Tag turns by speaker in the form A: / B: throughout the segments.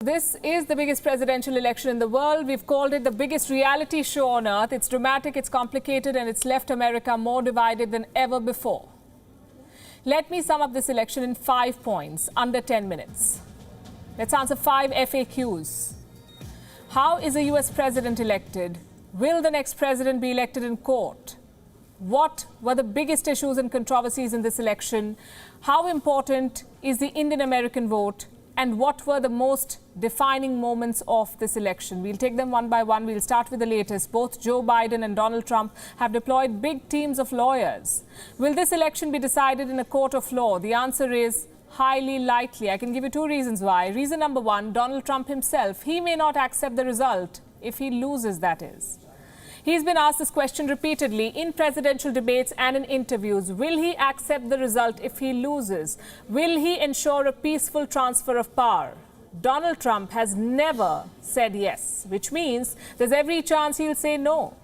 A: This is the biggest presidential election in the world. We've called it the biggest reality show on earth. It's dramatic, it's complicated, and it's left America more divided than ever before. Let me sum up this election in 5 points, under 10 minutes. Let's answer 5 FAQs. How is a US president elected? Will the next president be elected in court? What were the biggest issues and controversies in this election? How important is the Indian American vote? And what were the most defining moments of this election? We'll take them one by one. We'll start with the latest. Both Joe Biden and Donald Trump have deployed big teams of lawyers. Will this election be decided in a court of law? The answer is highly likely. I can give you 2 reasons why. Reason number 1, Donald Trump himself, he may not accept the result if he loses, that is. He's been asked this question repeatedly in presidential debates and in interviews. Will he accept the result if he loses? Will he ensure a peaceful transfer of power? Donald Trump has never said yes, which means there's every chance he'll say no.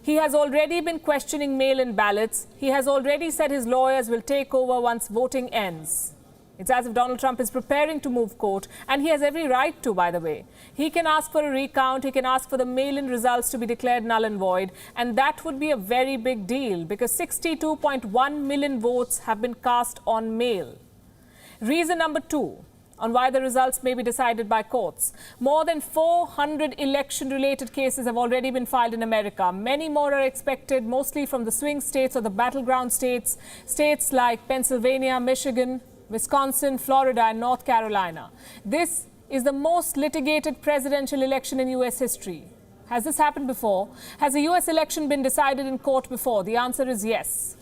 A: He has already been questioning mail-in ballots. He has already said his lawyers will take over once voting ends. It's as if Donald Trump is preparing to move court, and he has every right to, by the way. He can ask for a recount, he can ask for the mail-in results to be declared null and void, and that would be a very big deal because 62.1 million votes have been cast on mail. Reason number 2 on why the results may be decided by courts. More than 400 election-related cases have already been filed in America. Many more are expected, mostly from the swing states or the battleground states, states like Pennsylvania, Michigan, Wisconsin, Florida, and North Carolina. This is the most litigated presidential election in US history. Has this happened before? Has a US election been decided in court before? The answer is yes.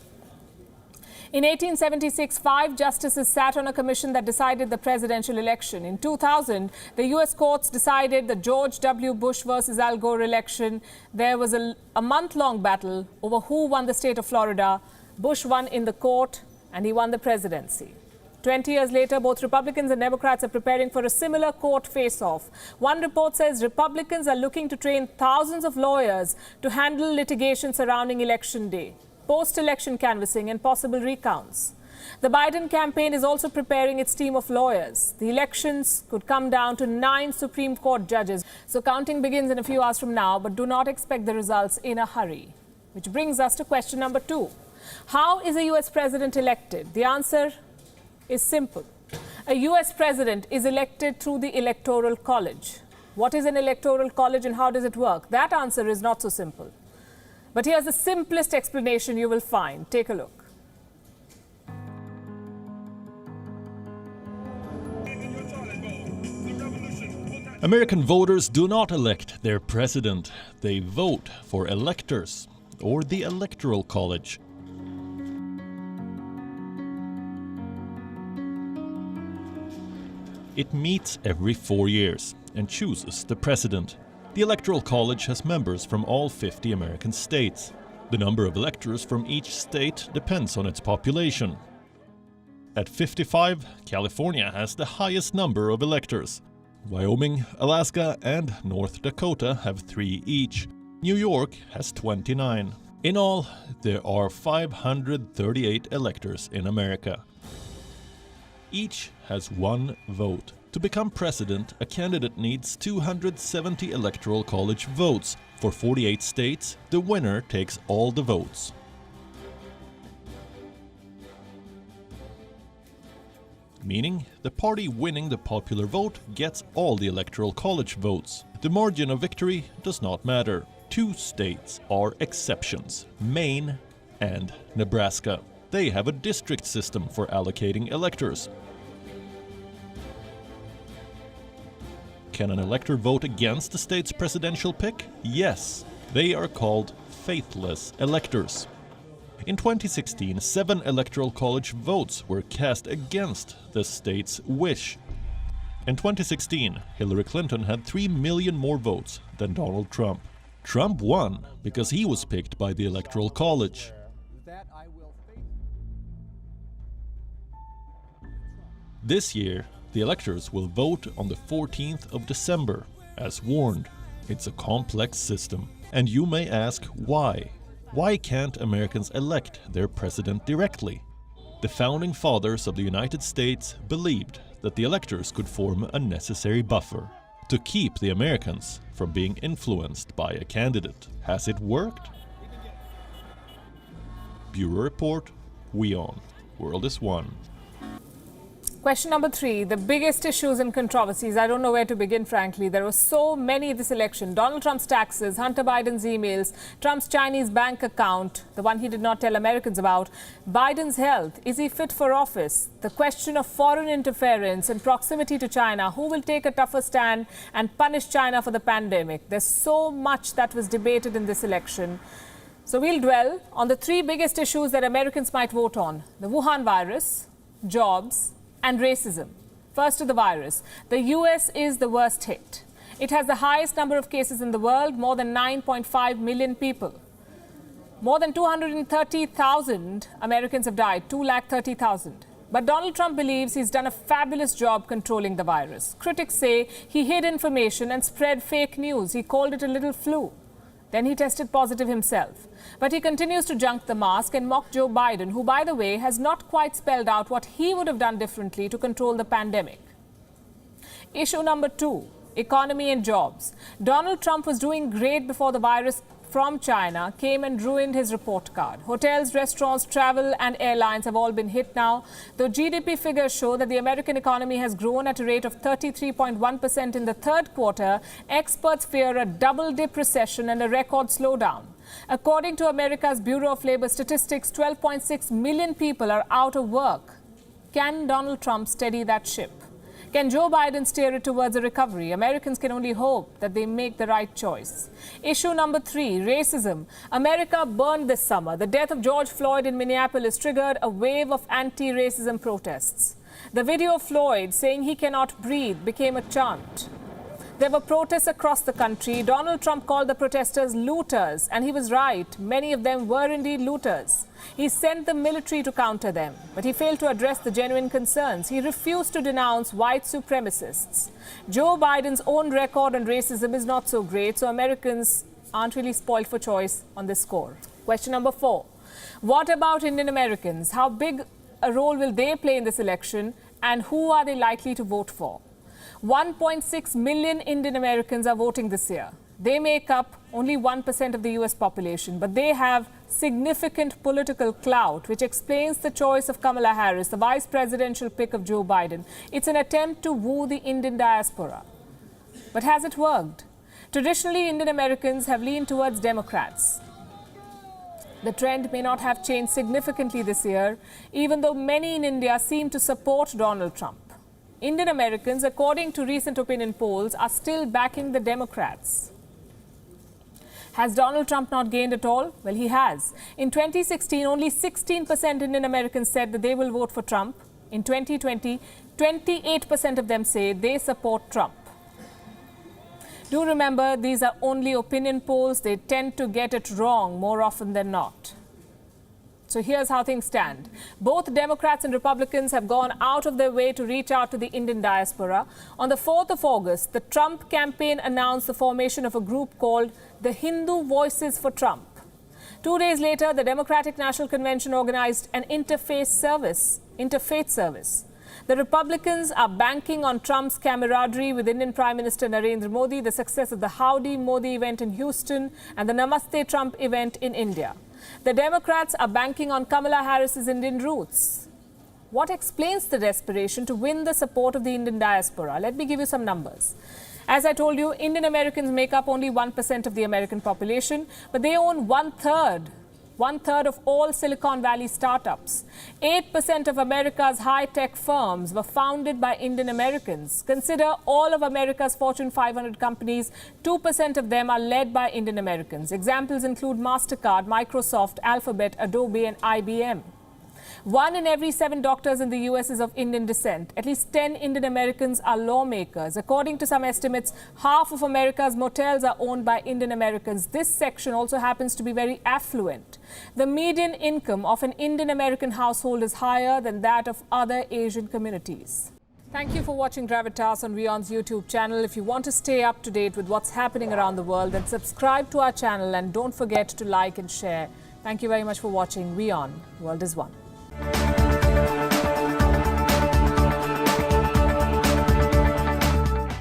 A: In 1876, 5 justices sat on a commission that decided the presidential election. In 2000, the US courts decided the George W. Bush versus Al Gore election. There was a month-long battle over who won the state of Florida. Bush won in the court, and he won the presidency. 20 years later, both Republicans and Democrats are preparing for a similar court face-off. One report says Republicans are looking to train thousands of lawyers to handle litigation surrounding Election Day, post-election canvassing and possible recounts. The Biden campaign is also preparing its team of lawyers. The elections could come down to 9 Supreme Court judges. So counting begins in a few hours from now, but do not expect the results in a hurry. Which brings us to question number 2. How is a US president elected? The answer is simple. A US president is elected through the Electoral College. What is an Electoral College and how does it work? That answer is not so simple. But here's the simplest explanation you will find. Take a look.
B: American voters do not elect their president. They vote for electors, or the Electoral College. It meets every 4 years and chooses the president. The Electoral College has members from all 50 American states. The number of electors from each state depends on its population. At 55, California has the highest number of electors. Wyoming, Alaska, and North Dakota have 3 each. New York has 29. In all, there are 538 electors in America. Each has 1 vote. To become president, a candidate needs 270 Electoral College votes. For 48 states, the winner takes all the votes. Meaning, the party winning the popular vote gets all the Electoral College votes. The margin of victory does not matter. 2 states are exceptions, Maine and Nebraska. They have a district system for allocating electors. Can an elector vote against the state's presidential pick? Yes. They are called faithless electors. In 2016, 7 Electoral College votes were cast against the state's wish. In 2016, Hillary Clinton had 3 million more votes than Donald Trump. Trump won because he was picked by the Electoral College. This year, the electors will vote on the 14th of December. As warned, it's a complex system. And you may ask why. Why can't Americans elect their president directly? The founding fathers of the United States believed that the electors could form a necessary buffer to keep the Americans from being influenced by a candidate. Has it worked? Bureau Report, WION. World is One.
A: Question number 3, the biggest issues and controversies. I don't know where to begin, frankly. There were so many this election. Donald Trump's taxes, Hunter Biden's emails, Trump's Chinese bank account, the one he did not tell Americans about, Biden's health, is he fit for office, the question of foreign interference and proximity to China, who will take a tougher stand and punish China for the pandemic. There's so much that was debated in this election. So we'll dwell on the 3 biggest issues that Americans might vote on: the Wuhan virus, jobs, and racism. First to the virus. The US is the worst hit. It has the highest number of cases in the world, more than 9.5 million people. More than 230,000 Americans have died, 230,000. But Donald Trump believes he's done a fabulous job controlling the virus. Critics say he hid information and spread fake news. He called it a little flu. Then he tested positive himself. But he continues to junk the mask and mock Joe Biden, who, by the way, has not quite spelled out what he would have done differently to control the pandemic. Issue number 2, economy and jobs. Donald Trump was doing great before the virus from China came and ruined his report card. Hotels, restaurants, travel and airlines have all been hit now. Though GDP figures show that the American economy has grown at a rate of 33.1% in the third quarter, experts fear a double-dip recession and a record slowdown. According to America's Bureau of Labor Statistics, 12.6 million people are out of work. Can Donald Trump steady that ship? Can Joe Biden steer it towards a recovery? Americans can only hope that they make the right choice. Issue number 3, racism. America burned this summer. The death of George Floyd in Minneapolis triggered a wave of anti-racism protests. The video of Floyd saying he cannot breathe became a chant. There were protests across the country. Donald Trump called the protesters looters, and he was right. Many of them were indeed looters. He sent the military to counter them, but he failed to address the genuine concerns. He refused to denounce white supremacists. Joe Biden's own record on racism is not so great, so Americans aren't really spoiled for choice on this score. Question number 4. What about Indian Americans? How big a role will they play in this election, and who are they likely to vote for? 1.6 million Indian Americans are voting this year. They make up only 1% of the US population, but they have significant political clout, which explains the choice of Kamala Harris, the vice presidential pick of Joe Biden. It's an attempt to woo the Indian diaspora. But has it worked? Traditionally, Indian Americans have leaned towards Democrats. The trend may not have changed significantly this year, even though many in India seem to support Donald Trump. Indian Americans, according to recent opinion polls, are still backing the Democrats. Has Donald Trump not gained at all? Well, he has. In 2016, only 16% Indian Americans said that they will vote for Trump. In 2020, 28% of them say they support Trump. Do remember, these are only opinion polls. They tend to get it wrong more often than not. So here's how things stand. Both Democrats and Republicans have gone out of their way to reach out to the Indian diaspora. On the 4th of August, the Trump campaign announced the formation of a group called the Hindu Voices for Trump. 2 days later, the Democratic National Convention organized an interfaith service. The Republicans are banking on Trump's camaraderie with Indian Prime Minister Narendra Modi, the success of the Howdy Modi event in Houston, and the Namaste Trump event in India. The Democrats are banking on Kamala Harris's Indian roots. What explains the desperation to win the support of the Indian diaspora? Let me give you some numbers. As I told you, Indian Americans make up only 1% of the American population, but they own one-third of all Silicon Valley startups. 8% of America's high-tech firms were founded by Indian Americans. Consider all of America's Fortune 500 companies, 2% of them are led by Indian Americans. Examples include MasterCard, Microsoft, Alphabet, Adobe, and IBM. 1 in every 7 doctors in the US is of Indian descent. At least 10 Indian Americans are lawmakers. According to some estimates, half of America's motels are owned by Indian Americans. This section also happens to be very affluent. The median income of an Indian American household is higher than that of other Asian communities. Thank you for watching Gravitas on WION's YouTube channel. If you want to stay up to date with what's happening around the world, then subscribe to our channel and don't forget to like and share. Thank you very much for watching WION. World is One.